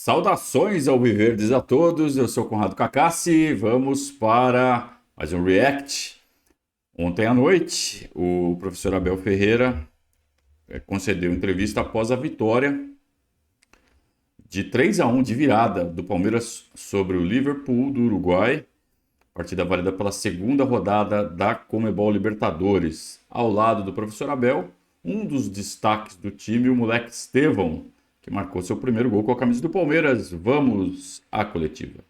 Saudações ao Viverdes a todos, eu sou Conrado Cacassi, vamos para mais um React. Ontem à noite, o professor Abel Ferreira concedeu entrevista após a vitória de 3-1 de virada do Palmeiras sobre o Liverpool do Uruguai, partida válida pela segunda rodada da Conmebol Libertadores. Ao lado do professor Abel, um dos destaques do time, o moleque Estevão, que marcou seu primeiro gol com a camisa do Palmeiras. Vamos à coletiva.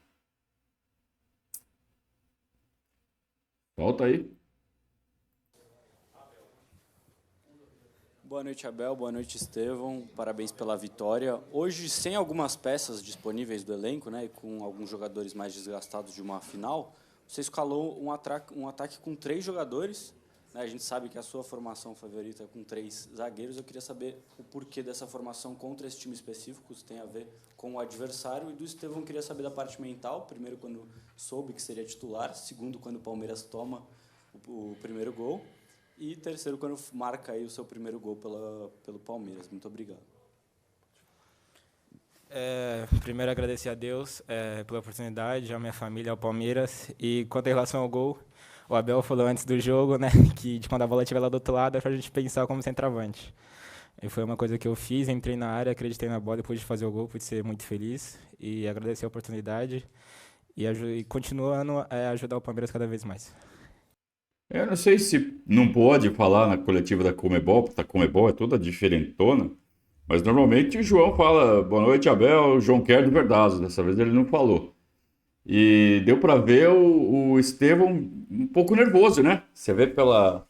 Volta aí. Boa noite, Abel. Boa noite, Estevão. Parabéns pela vitória. Hoje, sem algumas peças disponíveis do elenco, né, e com alguns jogadores mais desgastados de uma final, você escalou um ataque com 3 jogadores. A gente sabe que a sua formação favorita é com 3 zagueiros. Eu queria saber o porquê dessa formação contra esse time específico, se tem a ver com o adversário. E do Estevão, eu queria saber da parte mental. Primeiro, quando soube que seria titular. Segundo, quando o Palmeiras toma o primeiro gol. E terceiro, quando marca aí o seu primeiro gol pelo Palmeiras. Muito obrigado. Primeiro, agradecer a Deus pela oportunidade, a minha família, ao Palmeiras. E quanto em relação ao gol, o Abel falou antes do jogo, né, que quando a bola estiver lá do outro lado é pra gente pensar como centroavante. E foi uma coisa que eu fiz, entrei na área, acreditei na bola e pude fazer o gol, pude ser muito feliz e agradecer a oportunidade e continuando a ajudar o Palmeiras cada vez mais. Eu não sei se não pode falar na coletiva da Conmebol, porque a Conmebol é toda diferentona, mas normalmente o João fala boa noite, Abel, o João quer de verdade, dessa vez ele não falou. E deu para ver o Estevão um pouco nervoso, né? Você vê pela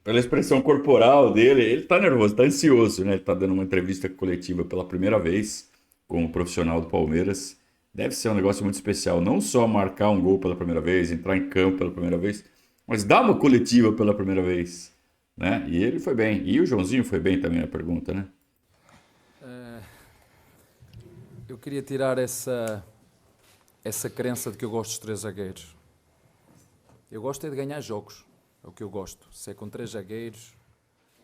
expressão corporal dele, ele tá nervoso, tá ansioso, né? Ele tá dando uma entrevista coletiva pela primeira vez como profissional do Palmeiras. Deve ser um negócio muito especial, não só marcar um gol pela primeira vez, entrar em campo pela primeira vez, mas dar uma coletiva pela primeira vez, né? E ele foi bem. E o Joãozinho foi bem também, a pergunta, né? Eu queria tirar essa crença de que eu gosto dos 3 zagueiros. Eu gosto é de ganhar jogos, é o que eu gosto. Se é com 3 zagueiros,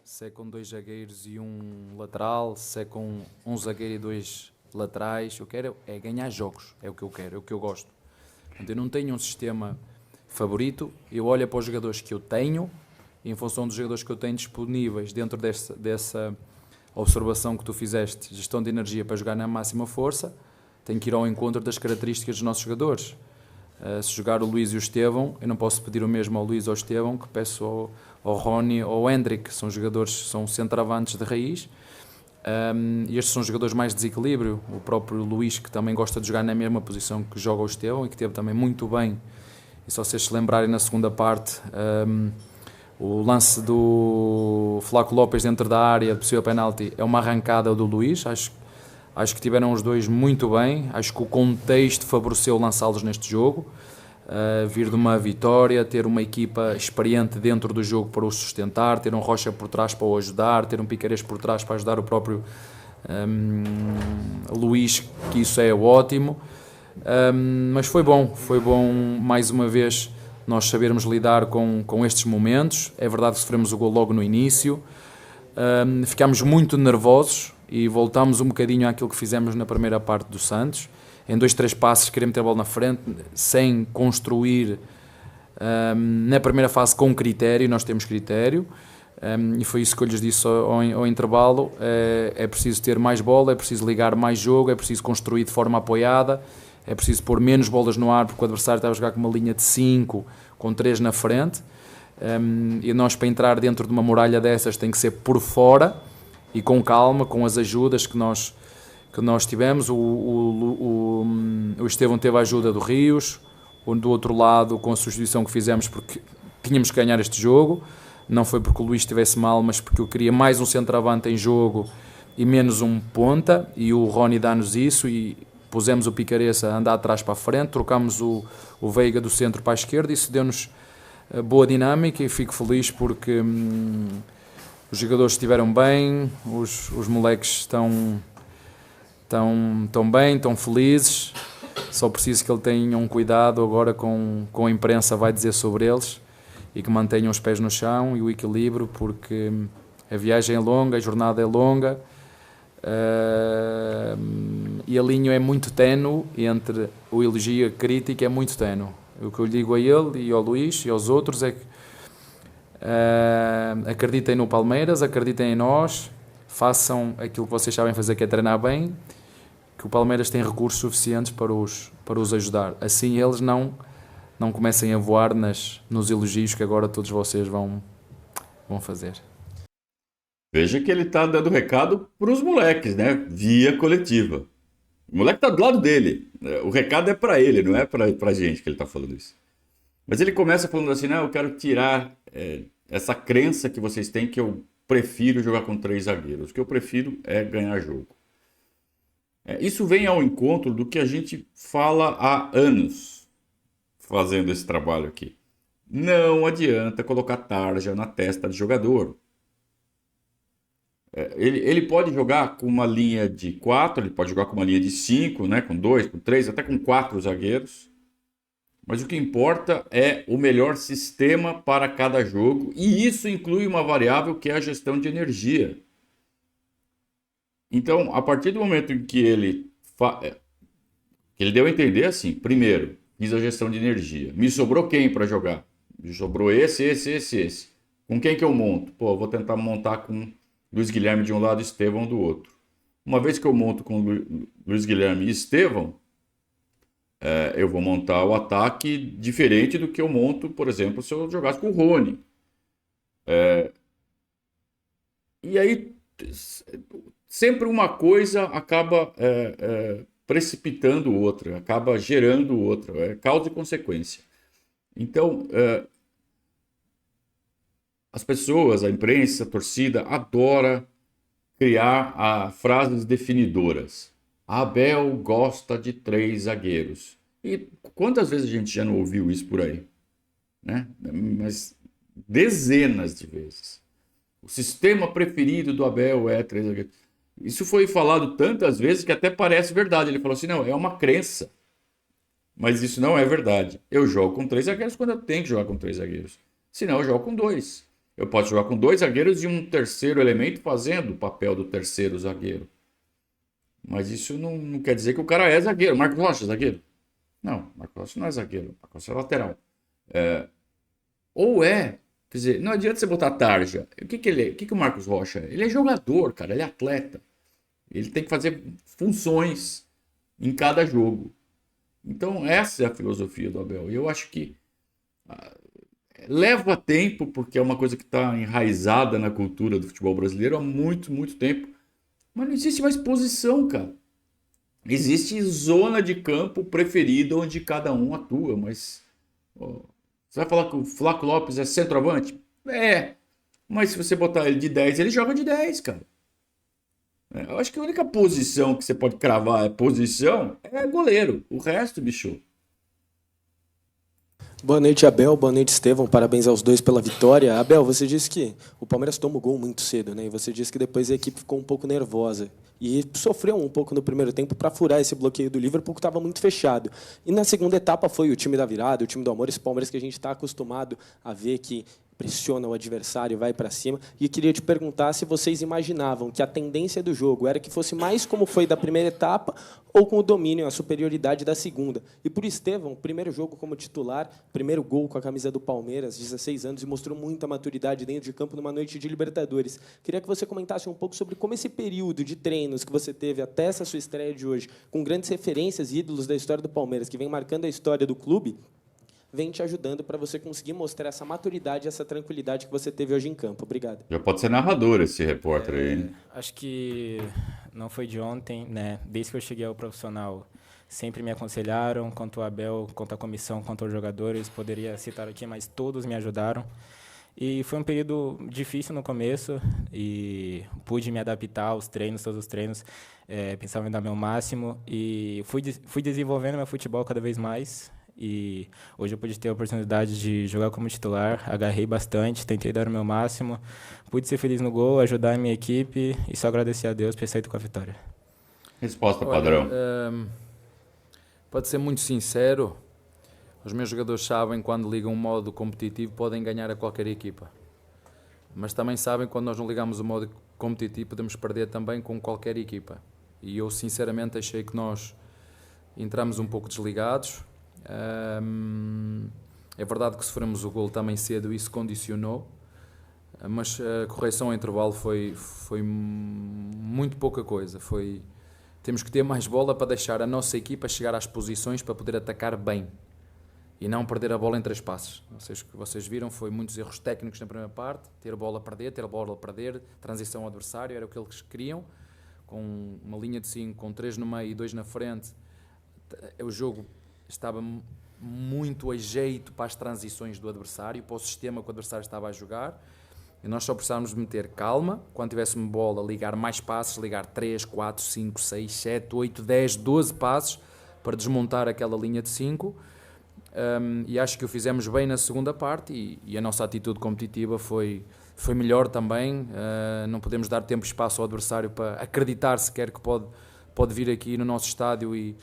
se é com 2 zagueiros e um lateral, se é com um zagueiro e 2 laterais, eu quero é ganhar jogos, é o que eu quero, é o que eu gosto. Então, eu não tenho um sistema favorito, eu olho para os jogadores que eu tenho, e em função dos jogadores que eu tenho disponíveis dentro dessa observação que tu fizeste, gestão de energia para jogar na máxima força, tenho que ir ao encontro das características dos nossos jogadores. Se jogar o Luís e o Estevão, eu não posso pedir o mesmo ao Luís ou ao Estevão que peço ao Rony ou ao Hendrick, são jogadores, são centroavantes de raiz, e estes são jogadores mais de desequilíbrio. O próprio Luís, que também gosta de jogar na mesma posição que joga o Estevão e que teve também muito bem, e se vocês se lembrarem na segunda parte, o lance do Flaco Lopes dentro da área, de possível penalti, é uma arrancada do Luís. Acho que tiveram os dois muito bem. Acho que o contexto favoreceu lançá-los neste jogo. Vir de uma vitória, ter uma equipa experiente dentro do jogo para o sustentar, ter um Rocha por trás para o ajudar, ter um Piquerez por trás para ajudar o próprio Luís, que isso é ótimo. Mas foi bom mais uma vez nós sabermos lidar com estes momentos. É verdade que sofremos o gol logo no início, ficámos muito nervosos e voltámos um bocadinho àquilo que fizemos na primeira parte do Santos, em 2, 3 passos queremos ter a bola na frente, sem construir na primeira fase com critério. Nós temos critério, e foi isso que eu lhes disse ao intervalo. É preciso ter mais bola, é preciso ligar mais jogo, é preciso construir de forma apoiada, é preciso pôr menos bolas no ar, porque o adversário estava a jogar com uma linha de 5, com 3 na frente, e nós, para entrar dentro de uma muralha dessas, tem que ser por fora e com calma, com as ajudas que nós tivemos. O Estevão teve a ajuda do Rios, do outro lado, com a substituição que fizemos, porque tínhamos que ganhar este jogo. Não foi porque o Luís estivesse mal, mas porque eu queria mais um centroavante em jogo e menos um ponta, e o Rony dá-nos isso, e pusemos o Piquerez a andar atrás para a frente, trocámos o Veiga do centro para a esquerda, e isso deu-nos boa dinâmica, e fico feliz porque os jogadores estiveram bem, os moleques estão bem, estão felizes. Só preciso que ele tenha um cuidado agora com a imprensa vai dizer sobre eles, e que mantenham os pés no chão e o equilíbrio, porque a viagem é longa, a jornada é longa, E a linha é muito ténue entre o elogio e a crítica, é muito ténue. O que eu lhe digo a ele e ao Luís e aos outros é que acreditem no Palmeiras, acreditem em nós, façam aquilo que vocês sabem fazer, que é treinar bem, que o Palmeiras tem recursos suficientes para os ajudar. Assim eles não comecem a voar nos elogios que agora todos vocês vão fazer. Veja que ele está dando recado para os moleques, né? Via coletiva. O moleque está do lado dele. O recado é para ele, não é para a gente que ele está falando isso. Mas ele começa falando assim, não, eu quero tirar essa crença que vocês têm que eu prefiro jogar com 3 zagueiros. O que eu prefiro é ganhar jogo. Isso vem ao encontro do que a gente fala há anos fazendo esse trabalho aqui. Não adianta colocar tarja na testa de jogador. Ele pode jogar com uma linha de 4, ele pode jogar com uma linha de 5, né? Com 2, com 3, até com 4 zagueiros. Mas o que importa é o melhor sistema para cada jogo. E isso inclui uma variável que é a gestão de energia. Então, a partir do momento em que ele deu a entender assim, primeiro, fiz a gestão de energia. Me sobrou quem para jogar? Me sobrou esse. Com quem que eu monto? Pô, eu vou tentar montar com Luiz Guilherme de um lado e Estevão do outro. Uma vez que eu monto com Luiz Guilherme e Estevão, eu vou montar o ataque diferente do que eu monto, por exemplo, se eu jogasse com o Rony. E aí, sempre uma coisa acaba precipitando outra, acaba gerando outra, é causa e consequência. Então, as pessoas, a imprensa, a torcida, adora criar frases definidoras. Abel gosta de 3 zagueiros. E quantas vezes a gente já não ouviu isso por aí? Né? Mas dezenas de vezes. O sistema preferido do Abel é 3 zagueiros. Isso foi falado tantas vezes que até parece verdade. Ele falou assim, não, é uma crença. Mas isso não é verdade. Eu jogo com 3 zagueiros quando eu tenho que jogar com 3 zagueiros. Senão eu jogo com 2. Eu posso jogar com 2 zagueiros e um terceiro elemento fazendo o papel do terceiro zagueiro. Mas isso não quer dizer que o cara é zagueiro. Marcos Rocha é zagueiro? Não, Marcos Rocha não é zagueiro. Marcos Rocha é lateral. Quer dizer, não adianta você botar tarja. O que ele é? O que o Marcos Rocha é? Ele é jogador, cara. Ele é atleta. Ele tem que fazer funções em cada jogo. Então, essa é a filosofia do Abel. E eu acho que leva tempo, porque é uma coisa que está enraizada na cultura do futebol brasileiro há muito, muito tempo. Mas não existe mais posição, cara. Existe zona de campo preferida onde cada um atua, mas... você vai falar que o Flaco Lopes é centroavante? Mas se você botar ele de 10, ele joga de 10, cara. Eu acho que a única posição que você pode cravar é goleiro. O resto, bicho... Boa noite, Abel. Boa noite, Estevão. Parabéns aos dois pela vitória. Abel, você disse que o Palmeiras tomou gol muito cedo, né? E você disse que depois a equipe ficou um pouco nervosa e sofreu um pouco no primeiro tempo para furar esse bloqueio do Liverpool, que estava muito fechado. E na segunda etapa foi o time da virada, o time do amor, esse Palmeiras que a gente está acostumado a ver que pressiona o adversário, vai para cima. E queria te perguntar se vocês imaginavam que a tendência do jogo era que fosse mais como foi da primeira etapa ou com o domínio, a superioridade da segunda. E por Estevão, primeiro jogo como titular, primeiro gol com a camisa do Palmeiras, 16 anos, e mostrou muita maturidade dentro de campo numa noite de Libertadores. Queria que você comentasse um pouco sobre como esse período de treinos que você teve até essa sua estreia de hoje, com grandes referências e ídolos da história do Palmeiras, que vem marcando a história do clube, vem te ajudando para você conseguir mostrar essa maturidade, essa tranquilidade que você teve hoje em campo. Obrigado. Já pode ser narrador esse repórter aí, né? Acho que não foi de ontem, né? Desde que eu cheguei ao profissional, sempre me aconselharam, quanto o Abel, quanto a comissão, quanto os jogadores, poderia citar aqui, mas todos me ajudaram. E foi um período difícil no começo e pude me adaptar aos treinos, todos os treinos, pensava em dar meu máximo e fui desenvolvendo meu futebol cada vez mais. E hoje eu pude ter a oportunidade de jogar como titular, agarrei bastante, tentei dar o meu máximo, pude ser feliz no gol, ajudar a minha equipe e só agradecer a Deus por ter saído com a vitória. Resposta padrão. Pode ser muito sincero, os meus jogadores sabem quando ligam um modo competitivo podem ganhar a qualquer equipa, mas também sabem quando nós não ligamos o modo competitivo, podemos perder também com qualquer equipa. E eu sinceramente achei que nós entramos um pouco desligados. É verdade que sofremos o gol também cedo, isso condicionou, mas a correção ao intervalo foi muito pouca coisa. Temos que ter mais bola para deixar a nossa equipa chegar às posições para poder atacar bem e não perder a bola em 3 passos. Vocês viram, foi muitos erros técnicos na primeira parte, ter a bola a perder, transição ao adversário, era o que eles queriam, com uma linha de 5, com 3 no meio e 2 na frente. O jogo estava muito a jeito para as transições do adversário, para o sistema que o adversário estava a jogar, e nós só precisávamos meter calma, quando tivéssemos bola, ligar mais passos, ligar 3, 4, 5, 6, 7, 8, 10, 12 passos para desmontar aquela linha de 5, e acho que o fizemos bem na segunda parte, e a nossa atitude competitiva foi melhor também. Não podemos dar tempo e espaço ao adversário para acreditar sequer que pode vir aqui no nosso estádio e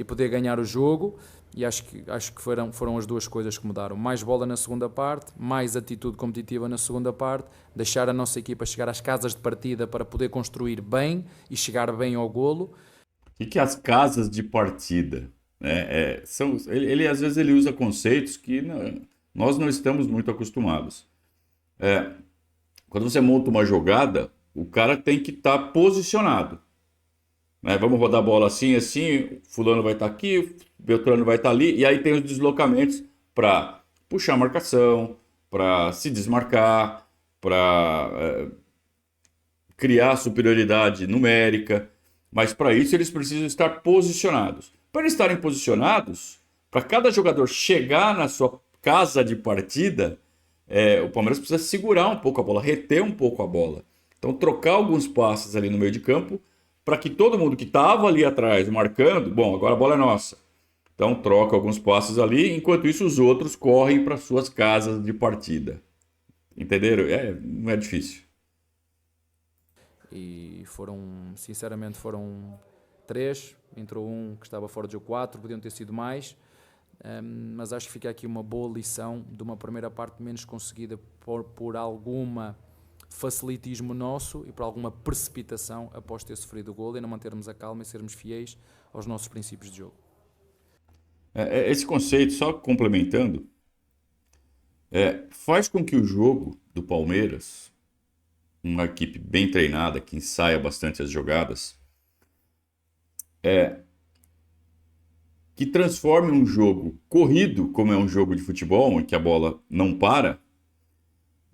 poder ganhar o jogo, e acho que foram as duas coisas que mudaram. Mais bola na segunda parte, mais atitude competitiva na segunda parte, deixar a nossa equipa chegar às casas de partida para poder construir bem e chegar bem ao golo. O que é as casas de partida? Ele às vezes ele usa conceitos que nós não estamos muito acostumados. Quando você monta uma jogada, o cara tem que estar posicionado. Vamos rodar a bola assim, fulano vai estar aqui, Beltrano vai estar ali, e aí tem os deslocamentos para puxar a marcação, para se desmarcar, para criar superioridade numérica, mas para isso eles precisam estar posicionados. Para eles estarem posicionados, para cada jogador chegar na sua casa de partida, o Palmeiras precisa segurar um pouco a bola, reter um pouco a bola. Então trocar alguns passes ali no meio de campo, para que todo mundo que estava ali atrás marcando, bom, agora a bola é nossa. Então troca alguns passes ali, enquanto isso os outros correm para suas casas de partida. Entenderam? Não é difícil. E sinceramente foram 3, entrou um que estava fora de jogo, 4, podiam ter sido mais, mas acho que fica aqui uma boa lição de uma primeira parte menos conseguida por alguma facilitismo nosso e por alguma precipitação após ter sofrido o golo, e não mantermos a calma e sermos fiéis aos nossos princípios de jogo. Esse conceito, só complementando, faz com que o jogo do Palmeiras, uma equipe bem treinada, que ensaia bastante as jogadas, que transforme um jogo corrido, como é um jogo de futebol, em que a bola não para,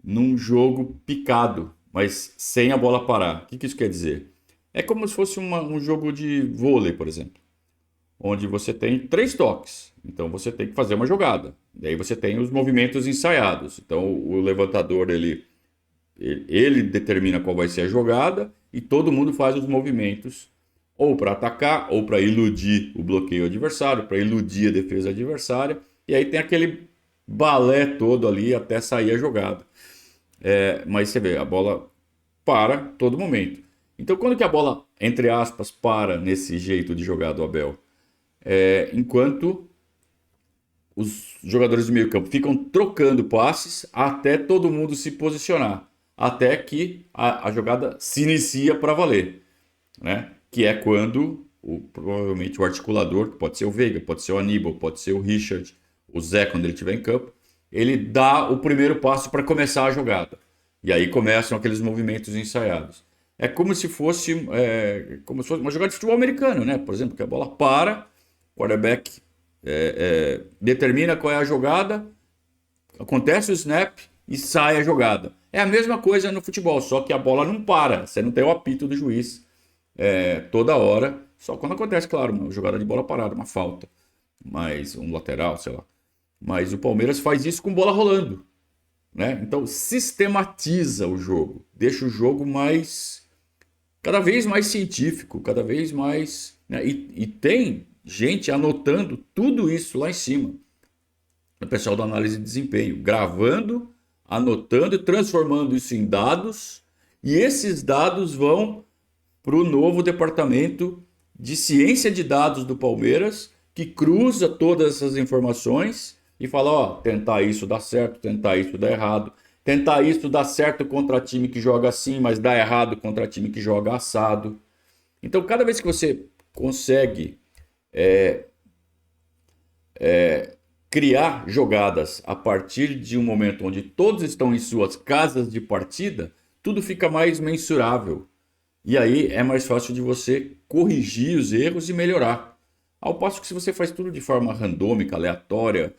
num jogo picado, mas sem a bola parar. O que isso quer dizer? É como se fosse um jogo de vôlei, por exemplo, onde você tem 3 toques. Então você tem que fazer uma jogada. Daí você tem os movimentos ensaiados. Então o levantador ele determina qual vai ser a jogada e todo mundo faz os movimentos ou para atacar ou para iludir o bloqueio adversário, para iludir a defesa adversária. E aí tem aquele balé todo ali até sair a jogada. Mas você vê, a bola para todo momento. Então, quando que a bola, entre aspas, para nesse jeito de jogar do Abel? Enquanto os jogadores de meio campo ficam trocando passes até todo mundo se posicionar. Até que a jogada se inicia para valer. Né? Que é quando, provavelmente, o articulador, que pode ser o Veiga, pode ser o Aníbal, pode ser o Richard, o Zé, quando ele estiver em campo, ele dá o primeiro passo para começar a jogada. E aí começam aqueles movimentos ensaiados. É como se fosse uma jogada de futebol americano, né? Por exemplo, que a bola para, o quarterback determina qual é a jogada, acontece o snap e sai a jogada. É a mesma coisa no futebol, só que a bola não para. Você não tem o apito do juiz toda hora. Só quando acontece, claro, uma jogada de bola parada, uma falta. Mas um lateral, sei lá. Mas o Palmeiras faz isso com bola rolando, né? Então sistematiza o jogo, deixa o jogo cada vez mais científico, cada vez mais, né? E tem gente anotando tudo isso lá em cima. O pessoal da análise de desempenho, gravando, anotando e transformando isso em dados, e esses dados vão para o novo departamento de ciência de dados do Palmeiras, que cruza todas essas informações e fala, tentar isso dá certo, tentar isso dá errado. tentar isso dá certo contra time que joga assim, mas dá errado contra time que joga assado. Então, cada vez que você consegue criar jogadas a partir de um momento onde todos estão em suas casas de partida, tudo fica mais mensurável. E aí é mais fácil de você corrigir os erros e melhorar. Ao passo que se você faz tudo de forma randômica, aleatória,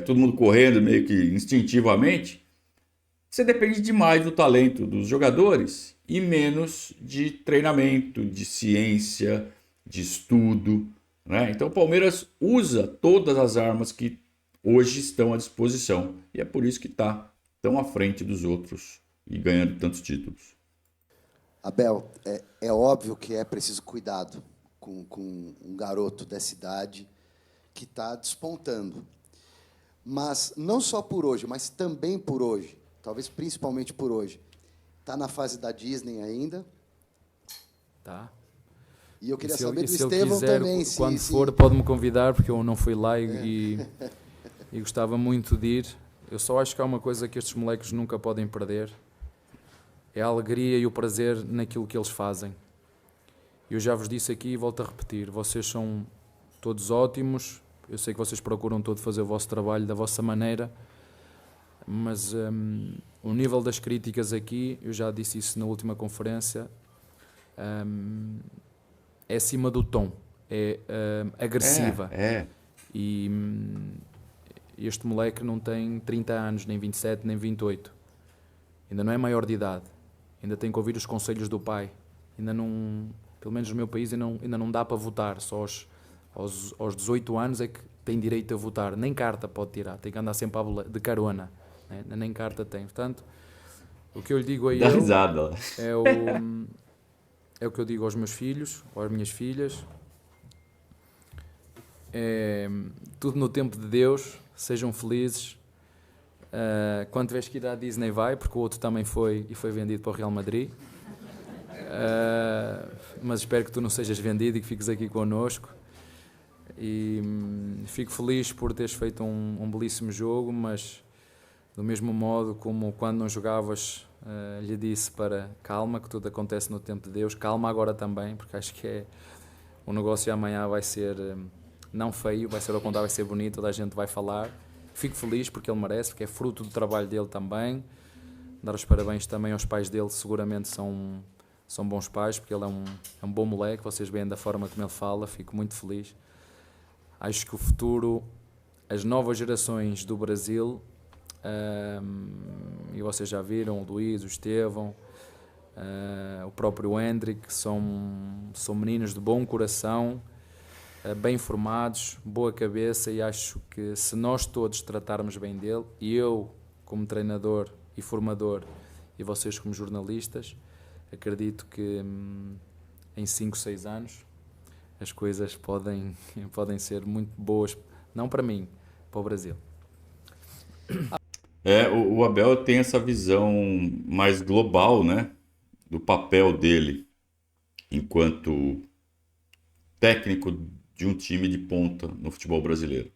todo mundo correndo meio que instintivamente, você depende demais do talento dos jogadores e menos de treinamento, de ciência, de estudo, né? Então o Palmeiras usa todas as armas que hoje estão à disposição. E é por isso que está tão à frente dos outros e ganhando tantos títulos. Abel, é óbvio que é preciso cuidado com um garoto dessa idade que está despontando. Mas não só por hoje, mas também por hoje, talvez principalmente por hoje. Está na fase da Disney ainda. Tá. E eu queria se saber ele, do se ele Estevão quiser, também. quando for, pode-me convidar, porque eu não fui lá e gostava muito de ir. Eu só acho que há uma coisa que estes moleques nunca podem perder. É a alegria e o prazer naquilo que eles fazem. Eu já vos disse aqui e volto a repetir. Vocês são todos ótimos. Eu sei que vocês procuram todo fazer o vosso trabalho da vossa maneira. Mas o nível das críticas aqui, eu já disse isso na última conferência, é acima do tom. É agressiva. E este moleque não tem 30 anos, nem 27, nem 28. Ainda não é maior de idade. Ainda tem que ouvir os conselhos do pai. Ainda não, pelo menos no meu país, ainda não dá para votar. Só aos 18 anos é que tem direito a votar. Nem carta pode tirar. Tem que andar sempre de carona. Né? Nem carta tem. Portanto, o que eu lhe digo a ele é o que eu digo aos meus filhos, ou às minhas filhas. É tudo no tempo de Deus. Sejam felizes. Quando tiveres que ir à Disney vai, porque o outro também foi e foi vendido para o Real Madrid. Mas espero que tu não sejas vendido e que fiques aqui connosco. E fico feliz por teres feito um belíssimo jogo, mas do mesmo modo como quando não jogavas, lhe disse para calma, que tudo acontece no tempo de Deus. Calma agora também, porque acho que o negócio amanhã vai ser não feio, vai ser ao contrário, vai ser bonito, toda a gente vai falar. Fico feliz porque ele merece, porque é fruto do trabalho dele também. Dar os parabéns também aos pais dele, seguramente são bons pais, porque ele é um bom moleque, vocês veem da forma como ele fala, fico muito feliz. Acho que o futuro, as novas gerações do Brasil, e vocês já viram, o Luís, o Estevão, o próprio Hendrick, são meninos de bom coração, bem formados, boa cabeça, e acho que se nós todos tratarmos bem dele, e eu como treinador e formador e vocês como jornalistas, acredito que em 5, 6 anos as coisas podem ser muito boas, não para mim, para o Brasil. O Abel tem essa visão mais global, né, do papel dele enquanto técnico de um time de ponta no futebol brasileiro.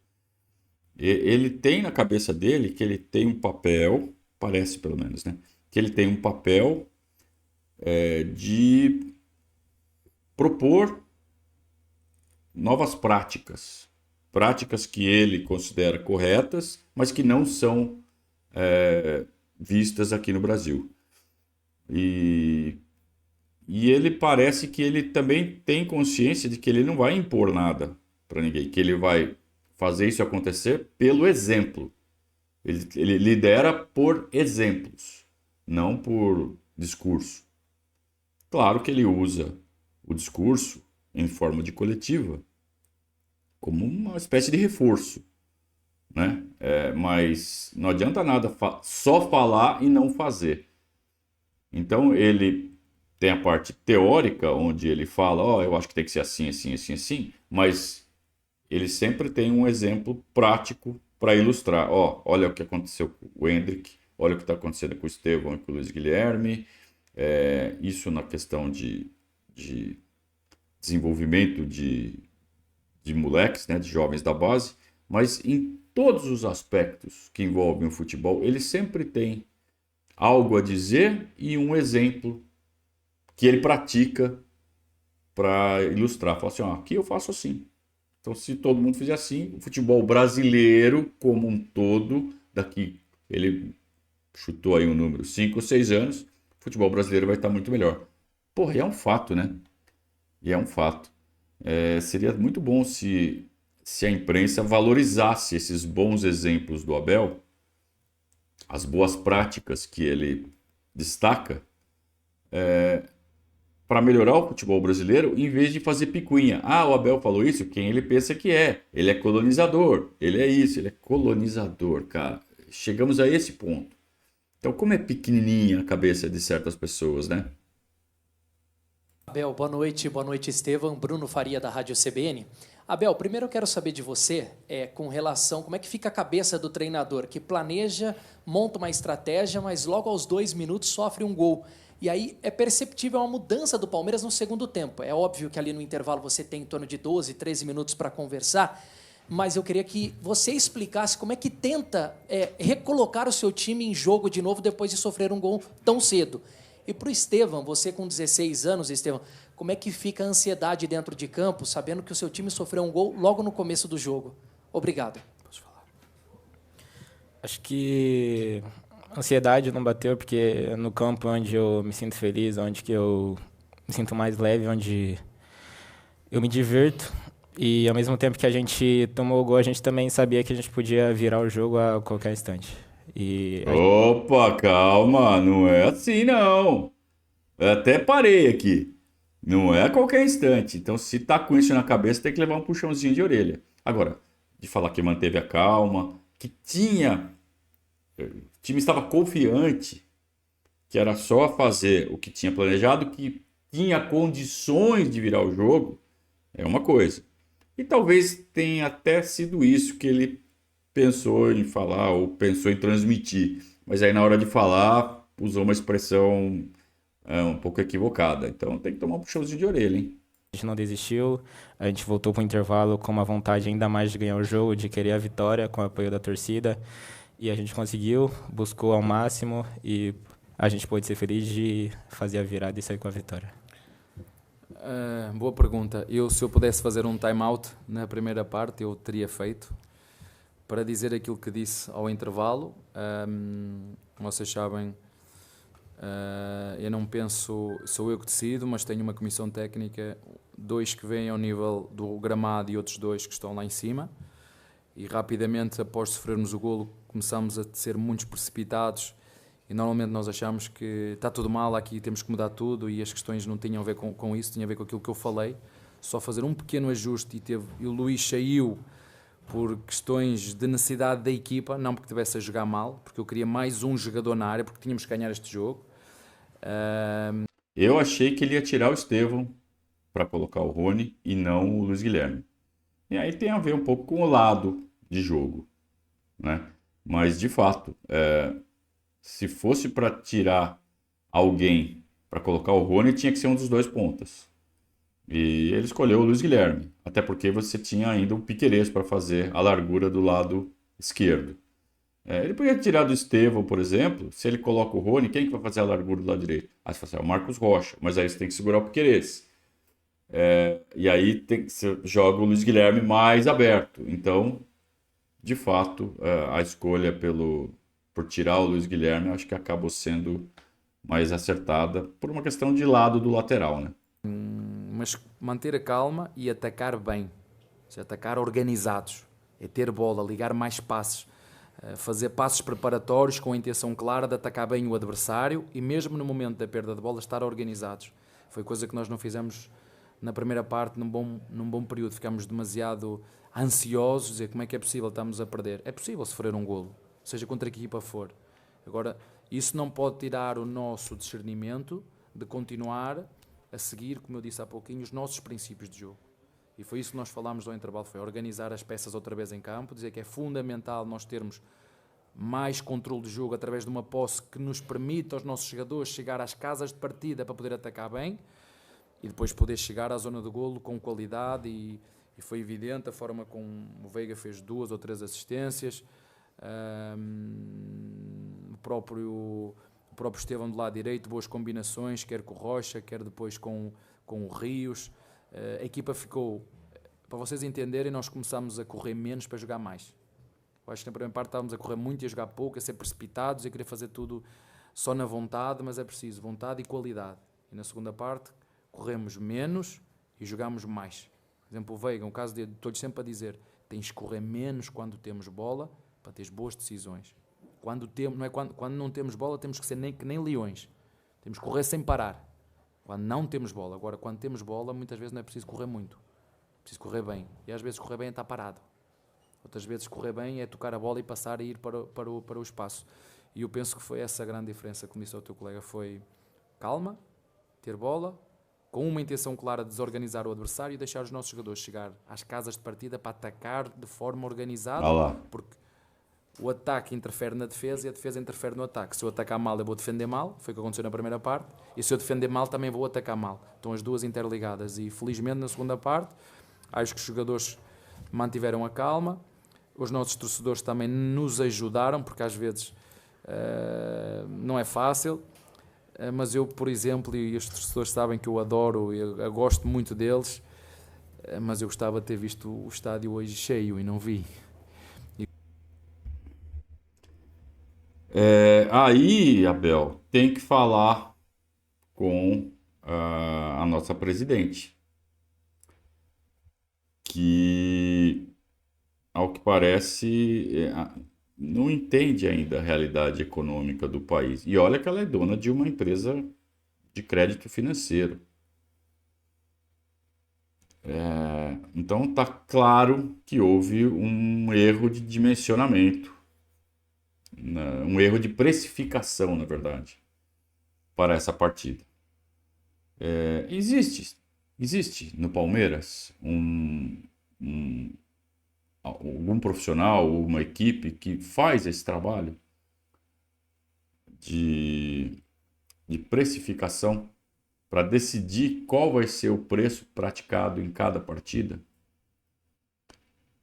Ele tem na cabeça dele que ele tem um papel, parece pelo menos, né, que ele tem um papel de propor novas práticas que ele considera corretas, mas que não são vistas aqui no Brasil. E ele parece que ele também tem consciência de que ele não vai impor nada para ninguém, que ele vai fazer isso acontecer pelo exemplo. Ele lidera por exemplos, não por discurso. Claro que ele usa o discurso em forma de coletiva como uma espécie de reforço, né? Mas não adianta nada só falar e não fazer. Então ele tem a parte teórica, onde ele fala, eu acho que tem que ser assim, assim, assim, assim, mas ele sempre tem um exemplo prático para ilustrar. Olha o que aconteceu com o Hendrick, olha o que está acontecendo com o Estevão e com o Luiz Guilherme, isso na questão de desenvolvimento de moleques, né, de jovens da base, mas em todos os aspectos que envolvem o futebol, ele sempre tem algo a dizer e um exemplo que ele pratica para ilustrar. Fala assim, ó, aqui eu faço assim. Então, se todo mundo fizer assim, o futebol brasileiro como um todo, daqui ele chutou aí um número, 5 ou 6 anos, o futebol brasileiro vai estar muito melhor. Porra, e é um fato, né? E é um fato. Seria muito bom se a imprensa valorizasse esses bons exemplos do Abel, as boas práticas que ele destaca, para melhorar o futebol brasileiro, em vez de fazer picuinha. Ah, o Abel falou isso, quem ele pensa que é? Ele é colonizador, ele é isso, ele é colonizador, cara. Chegamos a esse ponto. Então, como é pequenininha a cabeça de certas pessoas, né? Abel, boa noite, Estevam. Bruno Faria, da Rádio CBN. Abel, primeiro eu quero saber de você, com relação, como é que fica a cabeça do treinador, que planeja, monta uma estratégia, mas logo aos 2 minutos sofre um gol. E aí é perceptível uma mudança do Palmeiras no segundo tempo. É óbvio que ali no intervalo você tem em torno de 12, 13 minutos para conversar, mas eu queria que você explicasse como é que tenta recolocar o seu time em jogo de novo depois de sofrer um gol tão cedo. E para o Estevam, você com 16 anos, Estevam, como é que fica a ansiedade dentro de campo, sabendo que o seu time sofreu um gol logo no começo do jogo? Obrigado. Posso falar? Acho que a ansiedade não bateu, porque no campo onde eu me sinto feliz, onde que eu me sinto mais leve, onde eu me divirto. E ao mesmo tempo que a gente tomou o gol, a gente também sabia que a gente podia virar o jogo a qualquer instante. Opa, calma, não é assim não. Eu até parei aqui. Não é a qualquer instante. Então, se tá com isso na cabeça, tem que levar um puxãozinho de orelha. Agora, de falar que manteve a calma, que o time estava confiante, que era só fazer o que tinha planejado, que tinha condições de virar o jogo, é uma coisa. E talvez tenha até sido isso que ele pensou em falar ou pensou em transmitir. Mas aí na hora de falar, usou uma expressão um pouco equivocada. Então tem que tomar um puxãozinho de orelha, hein? A gente não desistiu, a gente voltou para o intervalo com uma vontade ainda mais de ganhar o jogo, de querer a vitória com o apoio da torcida. E a gente conseguiu, buscou ao máximo e a gente pôde ser feliz de fazer a virada e sair com a vitória. Boa pergunta. Se eu pudesse fazer um time-out na primeira parte, eu teria feito, para dizer aquilo que disse ao intervalo. Vocês sabem, eu não penso, sou eu que decido, mas tenho uma comissão técnica, 2 que vêm ao nível do gramado e outros 2 que estão lá em cima, e rapidamente, após sofrermos o golo, começamos a ser muito precipitados, e normalmente nós achamos que está tudo mal aqui, temos que mudar tudo, e as questões não tinham a ver com isso, tinham a ver com aquilo que eu falei, só fazer um pequeno ajuste, e o Luís saiu por questões de necessidade da equipa, não porque estivesse a jogar mal, porque eu queria mais um jogador na área, porque tínhamos que ganhar este jogo. Eu achei que ele ia tirar o Estevão para colocar o Rony e não o Luiz Guilherme. E aí tem a ver um pouco com o lado de jogo, né? Mas, de fato, se fosse para tirar alguém para colocar o Rony, tinha que ser um dos 2 pontas. E ele escolheu o Luiz Guilherme, até porque você tinha ainda o Piquerez para fazer a largura do lado esquerdo. Ele podia tirar do Estevão, por exemplo, se ele coloca o Rony, quem que vai fazer a largura do lado direito? Aí você fala assim, o Marcos Rocha, mas aí você tem que segurar o Piquerez. E aí você joga o Luiz Guilherme mais aberto. Então, de fato, a escolha por tirar o Luiz Guilherme, acho que acabou sendo mais acertada por uma questão de lado do lateral, né? Mas manter a calma e atacar bem, atacar organizados, é ter bola, ligar mais passes, fazer passos preparatórios com a intenção clara de atacar bem o adversário e mesmo no momento da perda de bola estar organizados. Foi coisa que nós não fizemos na primeira parte, num bom período, ficámos demasiado ansiosos, dizer como é que é possível, estamos a perder. É possível sofrer um golo, seja contra que equipa for. Agora, isso não pode tirar o nosso discernimento de continuar a seguir, como eu disse há pouquinho, os nossos princípios de jogo. E foi isso que nós falámos ao intervalo, foi organizar as peças outra vez em campo, dizer que é fundamental nós termos mais controle de jogo através de uma posse que nos permita aos nossos jogadores chegar às casas de partida para poder atacar bem e depois poder chegar à zona do golo com qualidade e foi evidente a forma como o Veiga fez 2 ou 3 assistências, o próprio próprio Estevão do lado direito, boas combinações, quer com o Rocha, quer depois com o Rios. A equipa ficou, para vocês entenderem, nós começámos a correr menos para jogar mais. Eu acho que na primeira parte estávamos a correr muito e a jogar pouco, a ser precipitados, a querer fazer tudo só na vontade, mas é preciso vontade e qualidade. E na segunda parte, corremos menos e jogamos mais. Por exemplo, o Veiga, um caso dele, estou-lhe sempre a dizer, tens que correr menos quando temos bola para teres boas decisões. Quando não temos bola, temos que ser que nem leões. Temos que correr sem parar. Quando não temos bola. Agora, quando temos bola, muitas vezes não é preciso correr muito. É preciso correr bem. E às vezes correr bem é estar parado. Outras vezes correr bem é tocar a bola e passar e ir para o espaço. E eu penso que foi essa a grande diferença, como disse o teu colega, foi calma, ter bola, com uma intenção clara de desorganizar o adversário e deixar os nossos jogadores chegar às casas de partida para atacar de forma organizada, porque o ataque interfere na defesa e a defesa interfere no ataque. Se eu atacar mal, eu vou defender mal, foi o que aconteceu na primeira parte, e se eu defender mal, também vou atacar mal. Estão as duas interligadas e, felizmente, na segunda parte, acho que os jogadores mantiveram a calma, os nossos torcedores também nos ajudaram, porque às vezes não é fácil, mas eu, por exemplo, e os torcedores sabem que eu adoro, eu gosto muito deles, mas eu gostava de ter visto o estádio hoje cheio e não vi. Aí, Abel, tem que falar com a nossa presidente, que, ao que parece, não entende ainda a realidade econômica do país. E olha que ela é dona de uma empresa de crédito financeiro. Então está claro que houve um erro de dimensionamento, um erro de precificação, na verdade, para essa partida. Existe no Palmeiras algum profissional ou uma equipe que faz esse trabalho de precificação para decidir qual vai ser o preço praticado em cada partida?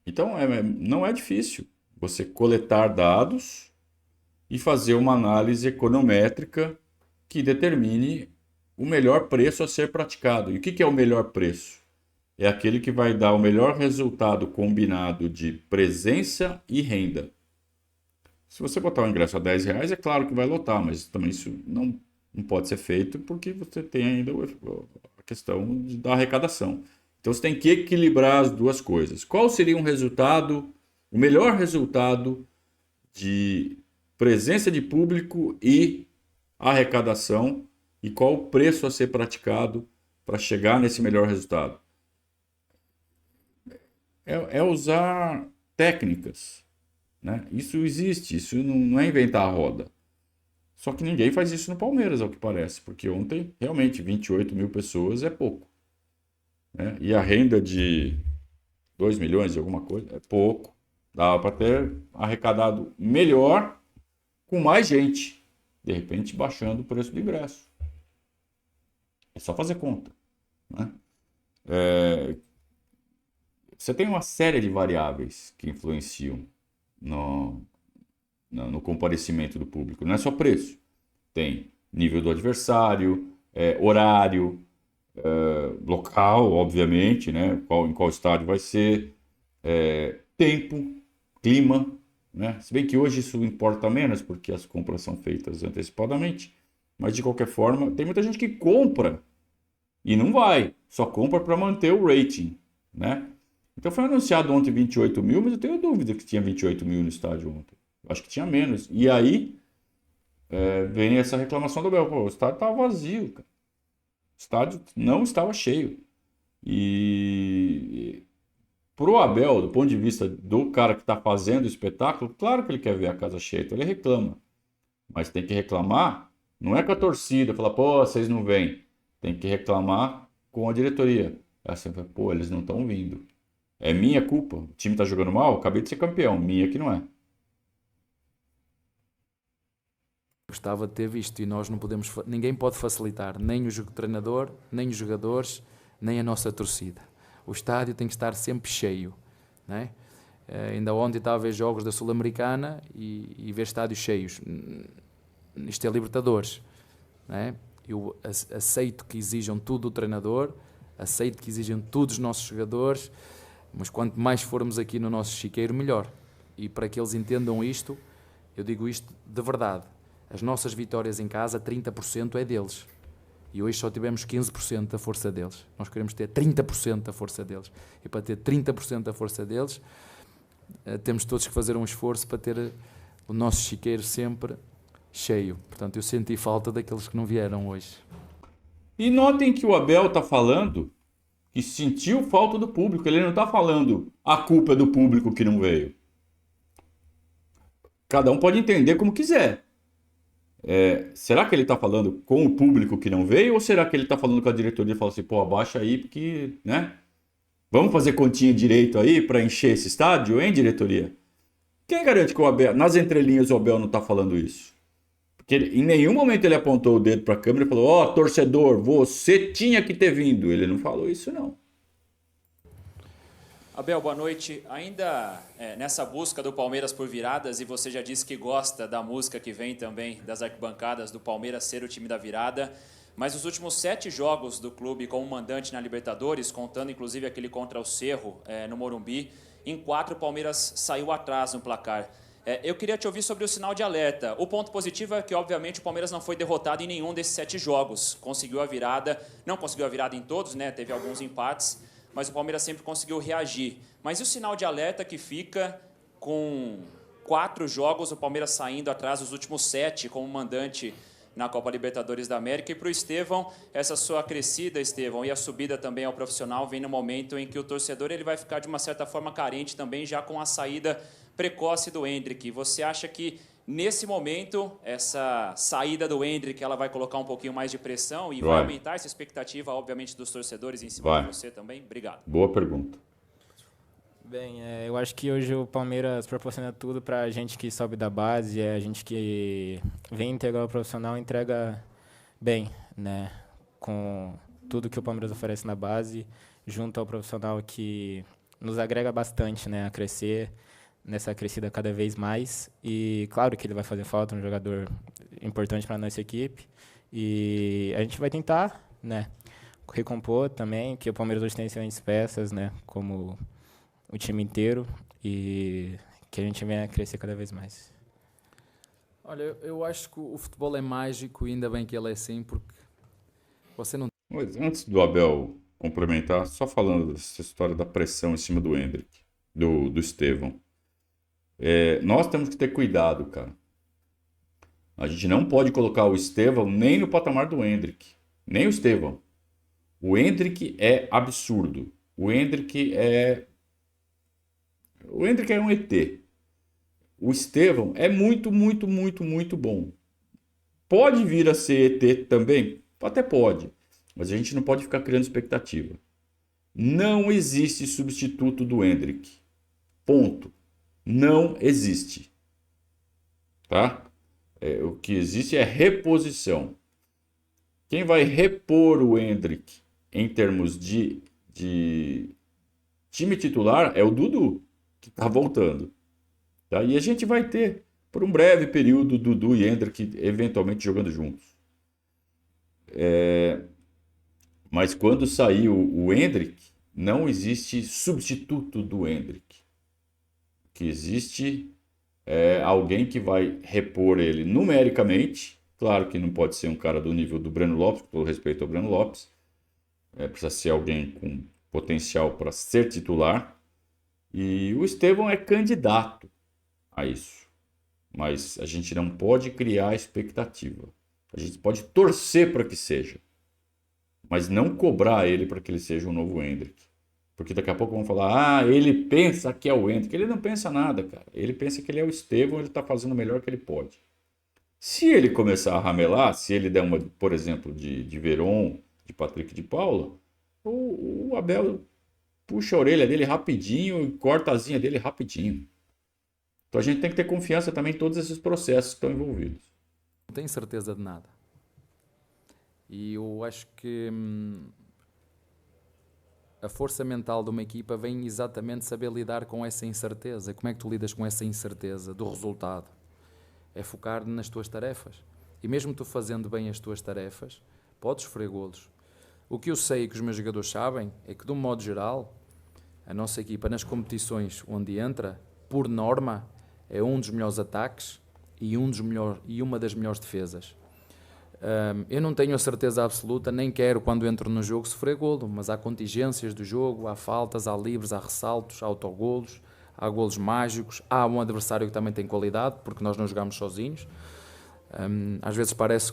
Então, não é difícil você coletar dados e fazer uma análise econométrica que determine o melhor preço a ser praticado. E o que é o melhor preço? É aquele que vai dar o melhor resultado combinado de presença e renda. Se você botar o ingresso a R$10, é claro que vai lotar, mas também isso não pode ser feito porque você tem ainda a questão da arrecadação. Então você tem que equilibrar as duas coisas. Qual seria o melhor resultado de presença de público e arrecadação, e qual o preço a ser praticado para chegar nesse melhor resultado? É usar técnicas, né? Isso existe, isso não é inventar a roda. Só que ninguém faz isso no Palmeiras, ao que parece, porque ontem, realmente, 28 mil pessoas é pouco, né? E a renda de 2 milhões e alguma coisa é pouco. Dava para ter arrecadado melhor com mais gente, de repente baixando o preço do ingresso. É só fazer conta, né? Você tem uma série de variáveis que influenciam no comparecimento do público. Não é só preço. Tem nível do adversário, horário, local, obviamente, né? Em qual estádio vai ser, tempo, clima, né? Se bem que hoje isso importa menos, porque as compras são feitas antecipadamente. Mas, de qualquer forma, tem muita gente que compra e não vai. Só compra para manter o rating, né? Então foi anunciado ontem 28 mil, mas eu tenho dúvida que tinha 28 mil no estádio ontem. Eu acho que tinha menos. E aí vem essa reclamação do Abel. Pô, o estádio estava vazio, cara. O estádio não estava cheio. E pro Abel, do ponto de vista do cara que está fazendo o espetáculo, claro que ele quer ver a casa cheia, então ele reclama. Mas tem que reclamar, não é com a torcida, falar, pô, vocês não vêm. Tem que reclamar com a diretoria. Assim, pô, eles não estão vindo. É minha culpa. O time está jogando mal, acabei de ser campeão. Minha que não é. Gostava de ter visto, e nós não podemos, ninguém pode facilitar, nem o treinador, nem os jogadores, nem a nossa torcida. O estádio tem que estar sempre cheio, né? Ainda ontem estava a ver jogos da Sul-Americana e ver estádios cheios. isto é Libertadores, não é? Eu aceito que exijam tudo do treinador, aceito que exijam tudo dos nossos jogadores, mas quanto mais formos aqui no nosso chiqueiro, melhor. E para que eles entendam isto, eu digo isto de verdade. As nossas vitórias em casa, 30% é deles. E hoje só tivemos 15% da força deles. Nós queremos ter 30% da força deles. E para ter 30% da força deles, temos todos que fazer um esforço para ter o nosso chiqueiro sempre cheio. Portanto, eu senti falta daqueles que não vieram hoje. E notem que o Abel está falando que sentiu falta do público. Ele não está falando a culpa é do público que não veio. Cada um pode entender como quiser. Será que ele está falando com o público que não veio? Ou será que ele está falando com a diretoria e fala assim, pô, abaixa aí porque, né? Vamos fazer continha direito aí para encher esse estádio, hein, diretoria? Quem garante que o Abel, nas entrelinhas, o Abel não está falando isso? Porque em nenhum momento ele apontou o dedo para a câmera e falou, ó, torcedor, você tinha que ter vindo. Ele não falou isso, não. Abel, boa noite. Ainda nessa busca do Palmeiras por viradas, e você já disse que gosta da música que vem também das arquibancadas do Palmeiras ser o time da virada, mas os últimos 7 jogos do clube como mandante na Libertadores, contando inclusive aquele contra o Cerro no Morumbi, em 4 o Palmeiras saiu atrás no placar. Eu queria te ouvir sobre o sinal de alerta. O ponto positivo é que, obviamente, o Palmeiras não foi derrotado em nenhum desses 7 jogos. Conseguiu a virada, não conseguiu a virada em todos, né? Teve alguns empates, mas o Palmeiras sempre conseguiu reagir. Mas e o sinal de alerta que fica com 4 jogos, o Palmeiras saindo atrás dos últimos 7 como mandante na Copa Libertadores da América? E para o Estevão, essa sua crescida, Estevão, e a subida também ao profissional vem no momento em que o torcedor ele vai ficar de uma certa forma carente também, já com a saída precoce do Endrick. Você acha que nesse momento essa saída do Endrick ela vai colocar um pouquinho mais de pressão e vai aumentar essa expectativa, obviamente, dos torcedores em cima de você também? Obrigado. Boa pergunta. Bem, eu acho que hoje o Palmeiras proporciona tudo para a gente que sobe da base, a gente que vem integrar o profissional entrega bem, né? Com tudo que o Palmeiras oferece na base, junto ao profissional que nos agrega bastante, né? A crescer nessa crescida cada vez mais. E claro que ele vai fazer falta, um jogador importante para a nossa equipe. E a gente vai tentar, né? Recompor também, que o Palmeiras hoje tem excelentes peças, né? Como o time inteiro, e que a gente venha a crescer cada vez mais. Olha, eu acho que o futebol é mágico e ainda bem que ele é assim, porque você não... Mas antes do Abel complementar, só falando dessa história da pressão em cima do Endrick, do Estevão. Nós temos que ter cuidado, cara. A gente não pode colocar o Estevão nem no patamar do Endrick, nem o Estevão. O Endrick é absurdo. O Endrick é um ET. O Estevão é muito, muito, muito, muito bom. Pode vir a ser ET também? Até pode. Mas a gente não pode ficar criando expectativa. Não existe substituto do Endrick. Ponto. Não existe. Tá? O que existe é reposição. Quem vai repor o Endrick em termos de time titular é o Dudu, que está voltando. Tá? E a gente vai ter, por um breve período, Dudu e Endrick eventualmente jogando juntos. Mas quando sair o Endrick, não existe substituto do Endrick. O que existe é alguém que vai repor ele numericamente. Claro que não pode ser um cara do nível do Breno Lopes, com todo respeito ao Breno Lopes. Precisa ser alguém com potencial para ser titular. E o Estevão é candidato a isso. Mas a gente não pode criar expectativa. A gente pode torcer para que seja. Mas não cobrar ele para que ele seja um novo Endrick. Porque daqui a pouco vão falar, ele pensa que é o Endrick. Ele não pensa nada, cara. Ele pensa que ele é o Estevão, ele está fazendo o melhor que ele pode. Se ele começar a ramelar, se ele der uma, por exemplo, de Veron, de Patrick de Paula, o Abel puxa a orelha dele rapidinho e corta a asinha dele rapidinho. Então a gente tem que ter confiança também em todos esses processos que estão envolvidos. Não tenho certeza de nada. E eu acho que a força mental de uma equipa vem exatamente saber lidar com essa incerteza. Como é que tu lidas com essa incerteza do resultado? É focar nas tuas tarefas. E mesmo tu fazendo bem as tuas tarefas, podes sofrer golos. O que eu sei e que os meus jogadores sabem é que, de um modo geral, a nossa equipa nas competições onde entra, por norma, é um dos melhores ataques e uma das melhores defesas. Eu não tenho a certeza absoluta, nem quero, quando entro no jogo, sofrer golo, mas há contingências do jogo, há faltas, há livres, há ressaltos, há autogolos, há golos mágicos, há um adversário que também tem qualidade, porque nós não jogamos sozinhos. Às vezes parece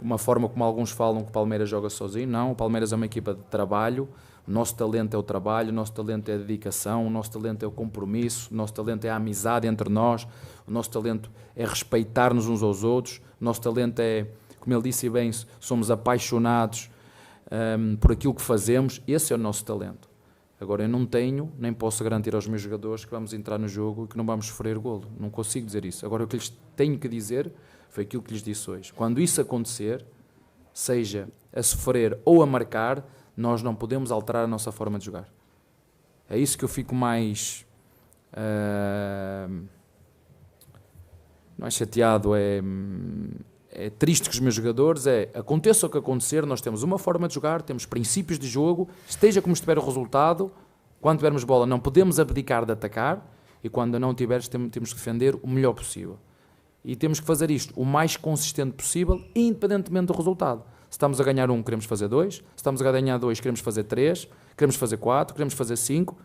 uma forma como alguns falam que o Palmeiras joga sozinho. Não, o Palmeiras é uma equipa de trabalho. O nosso talento é o trabalho, o nosso talento é a dedicação, o nosso talento é o compromisso, o nosso talento é a amizade entre nós, o nosso talento é respeitar-nos uns aos outros, o nosso talento é, como ele disse bem, somos apaixonados por aquilo que fazemos. Esse é o nosso talento. Agora, eu não tenho, nem posso garantir aos meus jogadores que vamos entrar no jogo e que não vamos sofrer golo. Não consigo dizer isso. Agora, o que lhes tenho que dizer foi aquilo que lhes disse hoje. Quando isso acontecer, seja a sofrer ou a marcar, nós não podemos alterar a nossa forma de jogar. É isso que eu fico mais... não é chateado, é triste com os meus jogadores. Aconteça o que acontecer, nós temos uma forma de jogar, temos princípios de jogo, esteja como estiver o resultado, quando tivermos bola não podemos abdicar de atacar, e quando não tiveres temos que defender o melhor possível. E temos que fazer isto o mais consistente possível, independentemente do resultado. Se estamos a ganhar 1, queremos fazer 2. Se estamos a ganhar 2, queremos fazer 3. Queremos fazer 4, queremos fazer 5.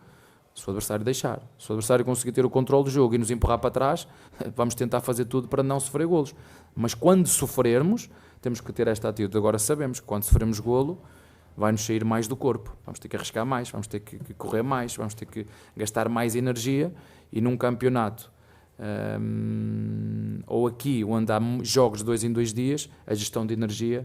Se o adversário deixar. Se o adversário conseguir ter o controle do jogo e nos empurrar para trás, vamos tentar fazer tudo para não sofrer golos. Mas quando sofrermos, temos que ter esta atitude. Agora sabemos que quando sofremos golo, vai-nos sair mais do corpo. Vamos ter que arriscar mais, vamos ter que correr mais, vamos ter que gastar mais energia. E num campeonato, ou aqui, onde há jogos de 2 em 2 dias, a gestão de energia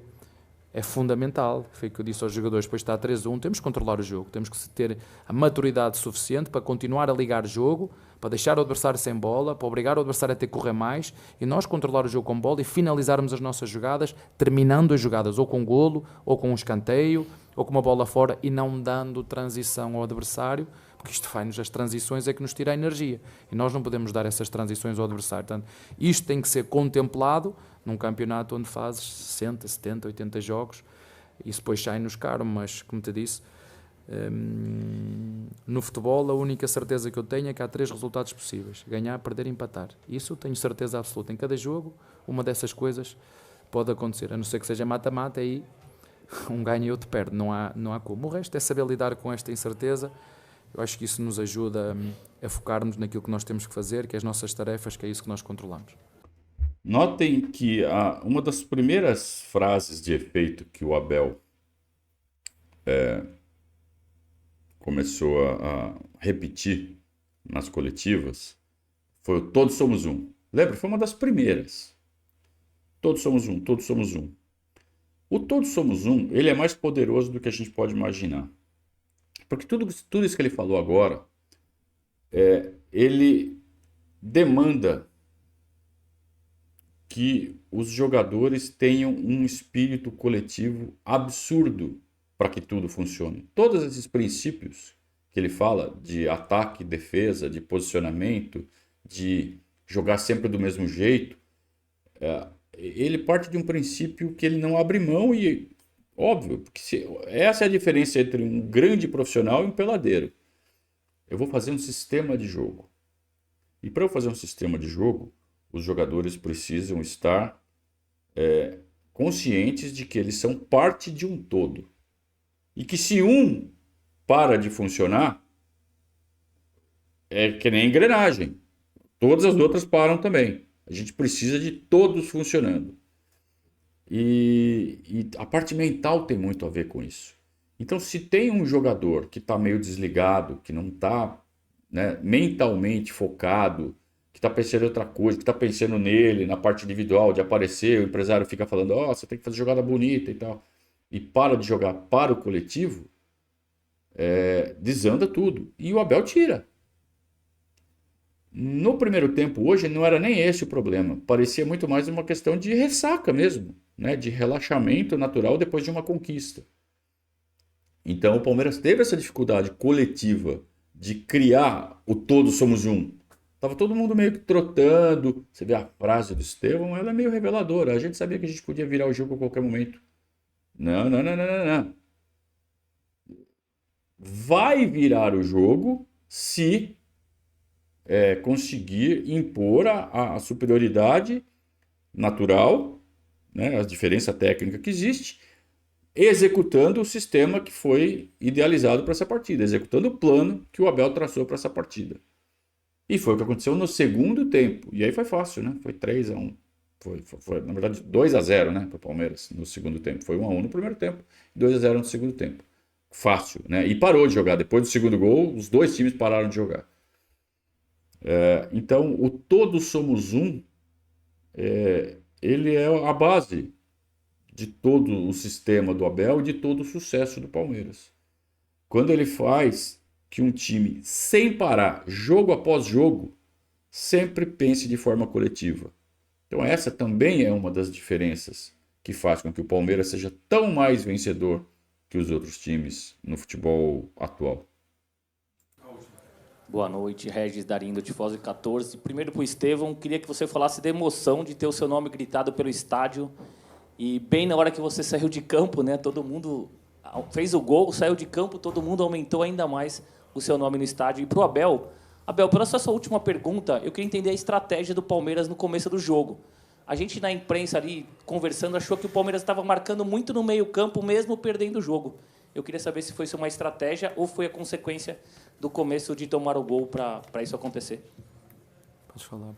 é fundamental. Foi o que eu disse aos jogadores. Depois está 3-1, temos que controlar o jogo, temos que ter a maturidade suficiente para continuar a ligar o jogo, para deixar o adversário sem bola, para obrigar o adversário a ter que correr mais, e nós controlar o jogo com bola e finalizarmos as nossas jogadas, terminando as jogadas ou com golo, ou com um escanteio, ou com uma bola fora, e não dando transição ao adversário, porque isto faz-nos, as transições é que nos tira a energia, e nós não podemos dar essas transições ao adversário. Portanto, isto tem que ser contemplado num campeonato onde fazes 60, 70, 80 jogos, e isso depois sai-nos caro. Mas, como te disse, no futebol a única certeza que eu tenho é que há 3 resultados possíveis: ganhar, perder e empatar. Isso eu tenho certeza absoluta. Em cada jogo, uma dessas coisas pode acontecer, a não ser que seja mata-mata, aí um ganha e outro perde, não há como. O resto é saber lidar com esta incerteza. Eu acho que isso nos ajuda a focarmos naquilo que nós temos que fazer, que é as nossas tarefas, que é isso que nós controlamos. Notem que uma das primeiras frases de efeito que o Abel começou a repetir nas coletivas foi o "todos somos um". Lembra? Foi uma das primeiras. Todos somos um, todos somos um. O "todos somos um", ele é mais poderoso do que a gente pode imaginar. Porque tudo isso que ele falou agora, ele demanda que os jogadores tenham um espírito coletivo absurdo para que tudo funcione. Todos esses princípios que ele fala, de ataque, defesa, de posicionamento, de jogar sempre do mesmo jeito, ele parte de um princípio que ele não abre mão. E óbvio, porque essa é a diferença entre um grande profissional e um peladeiro. Eu vou fazer um sistema de jogo. E para eu fazer um sistema de jogo, os jogadores precisam estar conscientes de que eles são parte de um todo. E que se um para de funcionar, é que nem engrenagem. Todas as outras param também. A gente precisa de todos funcionando. E a parte mental tem muito a ver com isso. Então, se tem um jogador que está meio desligado, que não está, mentalmente focado, que está pensando em outra coisa, que está pensando nele, na parte individual, de aparecer, o empresário fica falando, você tem que fazer jogada bonita e tal, e para de jogar para o coletivo, desanda tudo. E o Abel tira. No primeiro tempo, hoje, não era nem esse o problema. Parecia muito mais uma questão de ressaca mesmo, de relaxamento natural depois de uma conquista. Então, o Palmeiras teve essa dificuldade coletiva de criar o "todos somos um", Tava todo mundo meio que trotando. Você vê a frase do Estevão, ela é meio reveladora. A gente sabia que a gente podia virar o jogo a qualquer momento. Não, não, não, não, não, não. Vai virar o jogo se conseguir impor a superioridade natural, né, a diferença técnica que existe, executando o sistema que foi idealizado para essa partida, executando o plano que o Abel traçou para essa partida. E foi o que aconteceu no segundo tempo. E aí foi fácil, né? Foi 3-1. Foi, na verdade, 2-0, né, para o Palmeiras no segundo tempo. Foi 1-1 no primeiro tempo, 2-0 no segundo tempo. Fácil, né? E parou de jogar. Depois do segundo gol, os dois times pararam de jogar. Então, o todos somos um, ele é a base de todo o sistema do Abel e de todo o sucesso do Palmeiras. Quando ele faz que um time, sem parar, jogo após jogo, sempre pense de forma coletiva. Então essa também é uma das diferenças que faz com que o Palmeiras seja tão mais vencedor que os outros times no futebol atual. Boa noite, Regis Darindo, Tifose 14. Primeiro para o Estevão, queria que você falasse da emoção de ter o seu nome gritado pelo estádio. E bem na hora que você saiu de campo, né, todo mundo fez o gol, saiu de campo, todo mundo aumentou ainda mais o seu nome no estádio. E para o Abel, pela sua última pergunta, eu queria entender a estratégia do Palmeiras no começo do jogo. A gente, na imprensa ali, conversando, achou que o Palmeiras estava marcando muito no meio-campo, mesmo perdendo o jogo. Eu queria saber se foi uma estratégia ou foi a consequência do começo de tomar o gol para isso acontecer. Pode falar.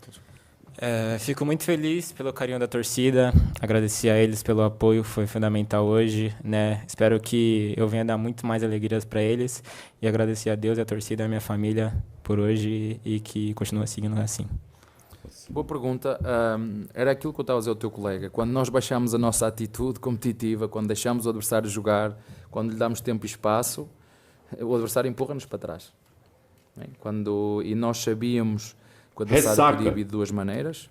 Fico muito feliz pelo carinho da torcida, agradecer a eles pelo apoio, foi fundamental hoje, né? Espero que eu venha dar muito mais alegrias para eles e agradecer a Deus e a torcida e a minha família por hoje e que continua seguindo assim. Boa pergunta. Era aquilo que eu estava a dizer ao teu colega. Quando nós baixamos a nossa atitude competitiva, quando deixamos o adversário jogar, quando lhe damos tempo e espaço, o adversário empurra-nos para trás. E nós sabíamos que o adversário podia vir de duas maneiras.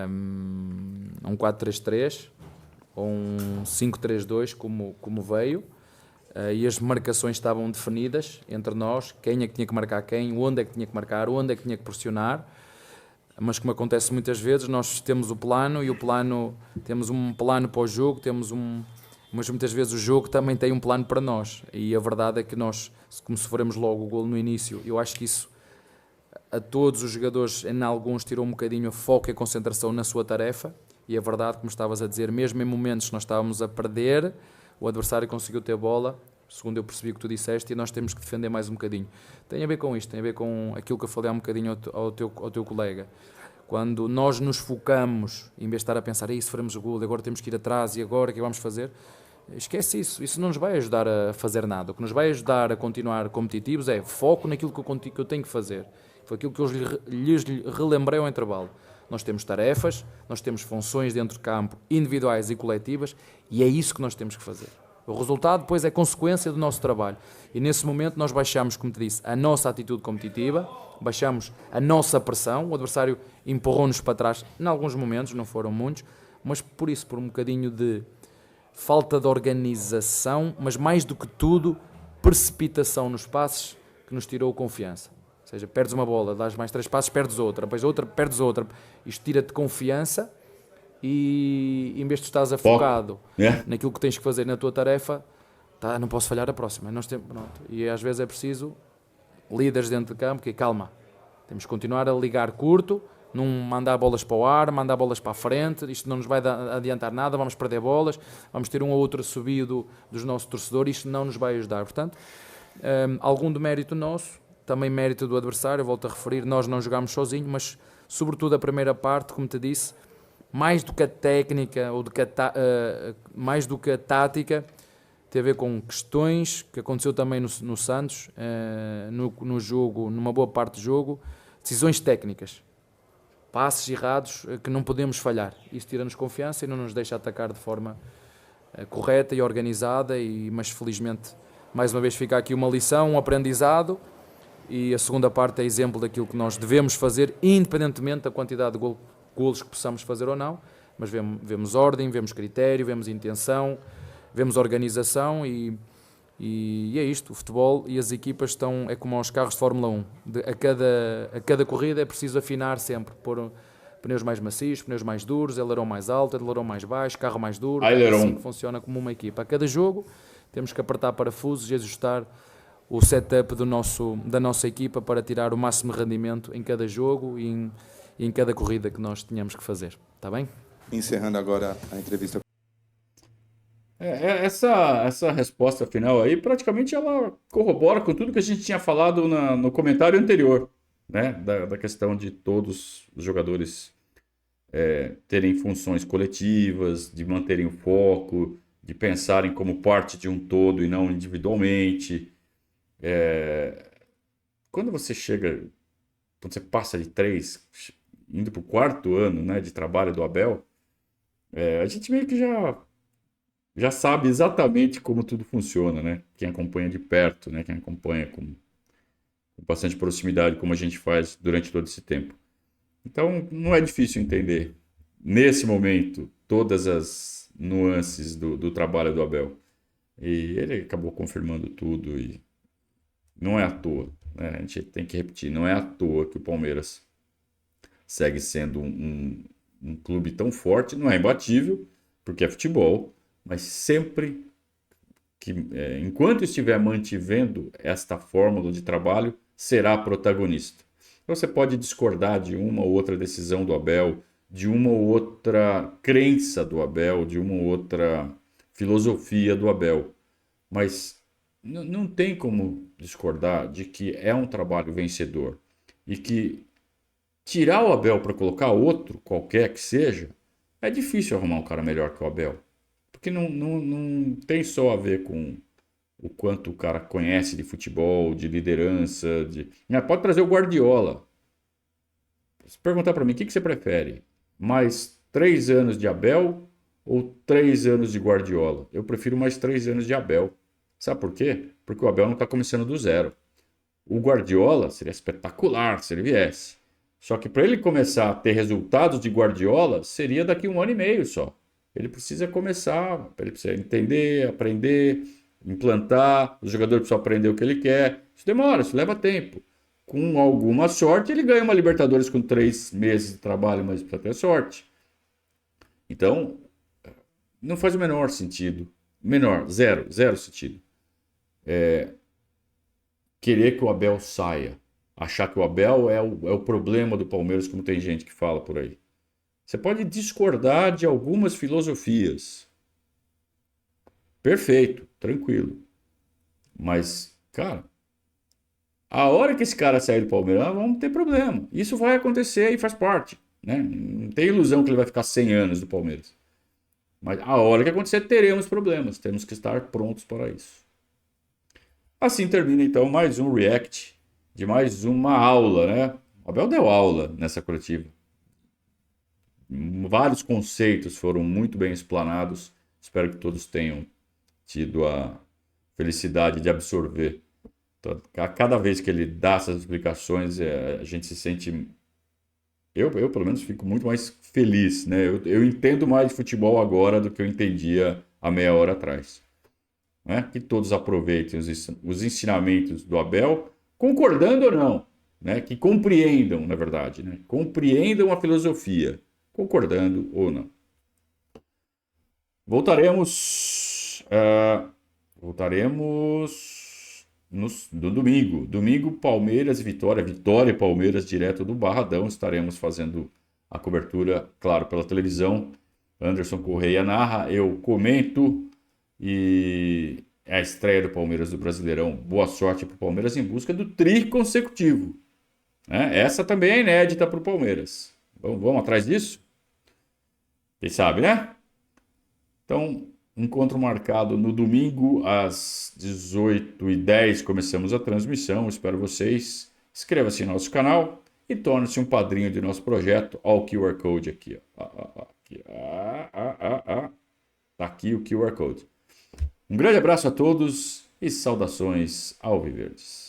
Um 4-3-3 ou um 5-3-2 como veio. E as marcações estavam definidas entre nós, quem é que tinha que marcar quem, onde é que tinha que marcar, onde é que tinha que pressionar. Mas como acontece muitas vezes, nós temos o plano e temos um plano para o jogo, mas muitas vezes o jogo também tem um plano para nós. E a verdade é que nós, como sofremos logo o golo no início, eu acho que isso a todos os jogadores, em alguns, tirou um bocadinho o foco e a concentração na sua tarefa. E a verdade, como estavas a dizer, mesmo em momentos que nós estávamos a perder, o adversário conseguiu ter bola, segundo eu percebi o que tu disseste, e nós temos que defender mais um bocadinho. Tem a ver com isto, tem a ver com aquilo que eu falei há um bocadinho ao teu colega. Quando nós nos focamos, em vez de estar a pensar, se faremos o gol, agora temos que ir atrás, e agora o que vamos fazer? Esquece isso, isso não nos vai ajudar a fazer nada. O que nos vai ajudar a continuar competitivos é foco naquilo que eu tenho que fazer. Foi aquilo que eu lhes relembrei ao intervalo. Nós temos tarefas, nós temos funções dentro de campo, individuais e coletivas, e é isso que nós temos que fazer. O resultado depois é consequência do nosso trabalho. E nesse momento nós baixamos, como te disse, a nossa atitude competitiva, baixamos a nossa pressão, o adversário empurrou-nos para trás, em alguns momentos, não foram muitos, mas por um bocadinho de falta de organização, mas mais do que tudo, precipitação nos passes que nos tirou confiança. Ou seja, perdes uma bola, dás mais 3 passos, perdes outra, depois outra, perdes outra. Isto tira-te confiança e em vez de estás afogado naquilo que tens que fazer na tua tarefa, não posso falhar a próxima. E às vezes é preciso líderes dentro de campo que calma, temos que continuar a ligar curto, não mandar bolas para o ar, mandar bolas para a frente, isto não nos vai adiantar nada, vamos perder bolas, vamos ter um ou outro assobio dos nossos torcedores, isto não nos vai ajudar. Portanto, algum de mérito nosso, também mérito do adversário, volto a referir, nós não jogámos sozinhos, mas sobretudo a primeira parte, como te disse, mais do que a técnica, ou mais do que a tática, tem a ver com questões que aconteceu também no Santos, no jogo, numa boa parte do jogo, decisões técnicas, passes errados que não podemos falhar. Isso tira-nos confiança e não nos deixa atacar de forma correta e organizada, mas felizmente, mais uma vez, fica aqui uma lição, um aprendizado, e a segunda parte é exemplo daquilo que nós devemos fazer, independentemente da quantidade de golos que possamos fazer ou não, mas vemos ordem, vemos critério, vemos intenção, vemos organização e E é isto, o futebol e as equipas é como aos carros de Fórmula 1. A cada corrida é preciso afinar sempre, pôr pneus mais macios, pneus mais duros, ailerão mais alto, ailerão mais baixo, carro mais duro. É assim que funciona como uma equipa. A cada jogo temos que apertar parafusos e ajustar o setup da nossa equipa para tirar o máximo rendimento em cada jogo e em cada corrida que nós tenhamos que fazer. Está bem? Encerrando agora a entrevista. Essa resposta final aí, praticamente ela corrobora com tudo que a gente tinha falado no comentário anterior, né? Da questão de todos os jogadores terem funções coletivas, de manterem o foco, de pensarem como parte de um todo e não individualmente. Quando você passa de 3, indo para o 4º ano, né, de trabalho do Abel, a gente meio que já sabe exatamente como tudo funciona, né? Quem acompanha de perto, né? Quem acompanha com bastante proximidade, como a gente faz durante todo esse tempo. Então, não é difícil entender, nesse momento, todas as nuances do trabalho do Abel. E ele acabou confirmando tudo e não é à toa, né? A gente tem que repetir, não é à toa que o Palmeiras segue sendo um clube tão forte, não é imbatível, porque é futebol, mas sempre enquanto estiver mantivendo esta fórmula de trabalho, será protagonista. Então você pode discordar de uma ou outra decisão do Abel, de uma ou outra crença do Abel, de uma ou outra filosofia do Abel, mas não tem como discordar de que é um trabalho vencedor e que tirar o Abel para colocar outro, qualquer que seja, é difícil arrumar um cara melhor que o Abel. Porque não tem só a ver com o quanto o cara conhece de futebol, de liderança. Pode trazer o Guardiola. Se perguntar para mim, o que você prefere? Mais 3 anos de Abel ou 3 anos de Guardiola? Eu prefiro mais 3 anos de Abel. Sabe por quê? Porque o Abel não está começando do zero. O Guardiola seria espetacular se ele viesse. Só que para ele começar a ter resultados de Guardiola, seria daqui 1 ano e meio só. Ele precisa começar, ele precisa entender, aprender, implantar, o jogador precisa aprender o que ele quer. Isso demora, isso leva tempo. Com alguma sorte, ele ganha uma Libertadores com 3 meses de trabalho, mas precisa ter sorte. Então, não faz o menor sentido. Zero sentido. Querer que o Abel saia. Achar que o Abel é o problema do Palmeiras, como tem gente que fala por aí. Você pode discordar de algumas filosofias. Perfeito, tranquilo. Mas, cara, a hora que esse cara sair do Palmeiras, vamos ter problema. Isso vai acontecer e faz parte, né? Não tem ilusão que ele vai ficar 100 anos do Palmeiras. Mas a hora que acontecer, teremos problemas. Temos que estar prontos para isso. Assim termina, então, mais um react de mais uma aula, né? O Abel deu aula nessa coletiva. Vários conceitos foram muito bem explanados. Espero que todos tenham tido a felicidade de absorver. Então, cada vez que ele dá essas explicações, a gente se sente... Eu, pelo menos, fico muito mais feliz, né? Eu entendo mais de futebol agora do que eu entendia há meia hora atrás. Né? Que todos aproveitem os ensinamentos do Abel, concordando ou não. Né? Que compreendam, na verdade. Né? Compreendam a filosofia. Concordando ou não. Voltaremos no domingo. Domingo, Palmeiras e Vitória. Vitória e Palmeiras, direto do Barradão. Estaremos fazendo a cobertura, claro, pela televisão. Anderson Correia narra, eu comento. E é a estreia do Palmeiras do Brasileirão. Boa sorte para o Palmeiras em busca do tri consecutivo. Né? Essa também é inédita para o Palmeiras. Vamos atrás disso? Quem sabe, né? Então, encontro marcado no domingo às 18h10. Começamos a transmissão. Espero vocês. Inscreva-se em nosso canal e torne-se um padrinho de nosso projeto. Olha o QR Code aqui. Tá aqui o QR Code. Um grande abraço a todos e saudações alviverdes.